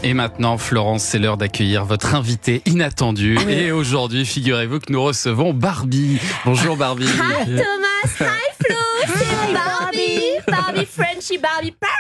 Et maintenant, Florence, c'est l'heure d'accueillir votre invité inattendu. Oui. Et aujourd'hui, figurez-vous que nous recevons Barbie. Bonjour Barbie. Hi Thomas, hi Flo, c'est Barbie Frenchy, Barbie Paris.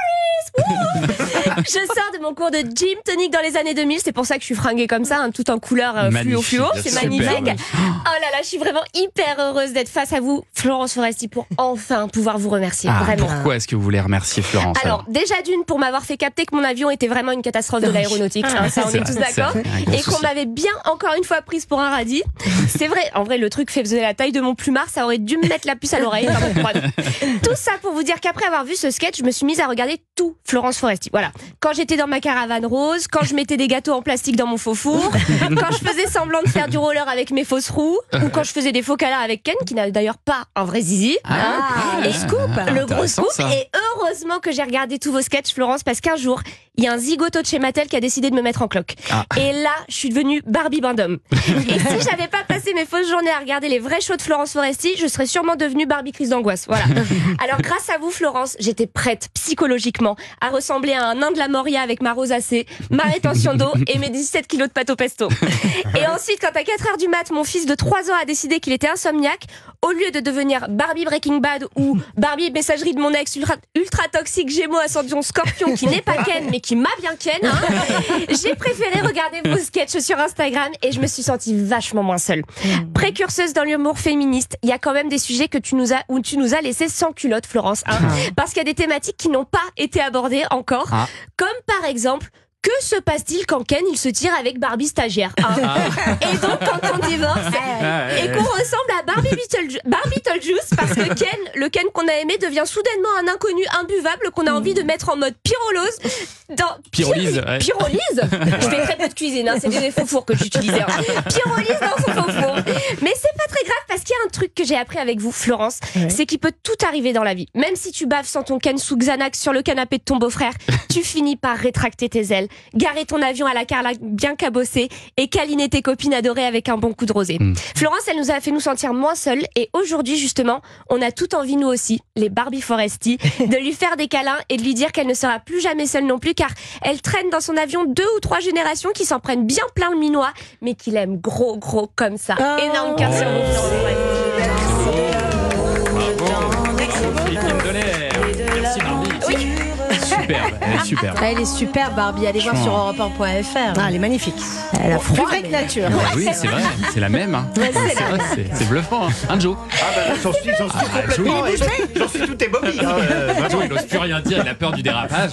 Je sors de mon cours de gym tonic dans les années 2000, c'est pour ça que je suis fringuée comme ça, tout en couleur fluo, c'est magnifique. Oh là là, je suis vraiment hyper heureuse d'être face à vous, Florence Foresti, pour enfin pouvoir vous remercier. Vraiment. Pourquoi est-ce que vous voulez remercier Florence? Alors déjà d'une, pour m'avoir fait capter que mon avion était vraiment une catastrophe de l'aéronautique, ça on est tous d'accord, et qu'on m'avait bien encore une fois prise pour un radis. C'est vrai, en vrai le truc faisait la taille de mon plumard, ça aurait dû me mettre la puce à l'oreille. Tout ça pour vous dire qu'après avoir vu ce sketch, je me suis mise à regarder tout Florence Foresti. Voilà, quand j'étais dans ma caravane rose, quand je mettais des gâteaux en plastique dans mon faux four, quand je faisais semblant de faire du roller avec mes fausses roues, ou quand je faisais des faux câlins avec Ken, qui n'a d'ailleurs pas un vrai zizi. Le scoop, le gros scoop. Et heureusement que j'ai regardé tous vos sketchs, Florence, parce qu'un jour, il y a un zigoto de chez Mattel qui a décidé de me mettre en cloque. Et là, je suis devenue Barbie Bindom. Et si j'avais pas passé mes fausses journées à regarder les vrais shows de Florence Foresti, je serais sûrement devenue Barbie crise d'angoisse. Voilà. Alors grâce à vous, Florence, j'étais prête psychologiquement à ressembler à un nain de la Moria avec ma rosacée, ma rétention d'eau et mes 17 kilos de pâte au pesto. Et ensuite, quand à 4h du mat, mon fils de 3 ans a décidé qu'il était insomniaque, au lieu de devenir Barbie Breaking Bad ou Barbie messagerie de mon ex ultra toxique Gémeaux ascension Scorpion qui n'est pas Ken mais qui m'a bien Ken, j'ai préféré regarder vos sketchs sur Instagram et je me suis sentie vachement moins seule. Précurseuse dans l'humour féministe, il y a quand même des sujets que tu nous as laissés sans culotte, Florence, parce qu'il y a des thématiques qui n'ont pas été abordées encore, comme par exemple, que se passe-t-il quand Ken il se tire avec Barbie stagiaire, Et donc quand on divorce et qu'on ressemble à Barbie Beetlejuice parce que Ken, le Ken qu'on a aimé devient soudainement un inconnu imbuvable qu'on a envie de mettre en mode pyrolyse. Je fais très peu de cuisine, c'est des faux fours que j'utilisais. Pyrolyse dans son faux four. Mais c'est pas très grave parce qu'il y a un truc que j'ai appris avec vous, Florence, c'est qu'il peut tout arriver dans la vie. Même si tu baves sans ton Ken sous Xanax sur le canapé de ton beau-frère, tu finis par rétracter tes ailes, garer ton avion à la Carla bien cabossé et câliner tes copines adorées avec un bon coup de rosé. Florence, elle nous a fait nous sentir moins seuls et aujourd'hui justement, on a tout envie nous aussi, les Barbie Foresti, de lui faire des câlins et de lui dire qu'elle ne sera plus jamais seule non plus car elle traîne dans son avion 2 ou 3 générations qui s'en prennent bien plein le minois mais qui l'aiment gros comme ça. Énorme cœur sur vous. Merci Barbie. Superbe, elle est superbe. Elle est super, Barbie. Allez voir sur europe1.fr. Elle est magnifique. Elle a plus vraie que nature. Oui, c'est vrai, c'est la même. C'est bluffant. Joe. J'en suis complètement. J'en suis tout ébobbi. Joe, il n'ose plus rien dire, il a peur du dérapage.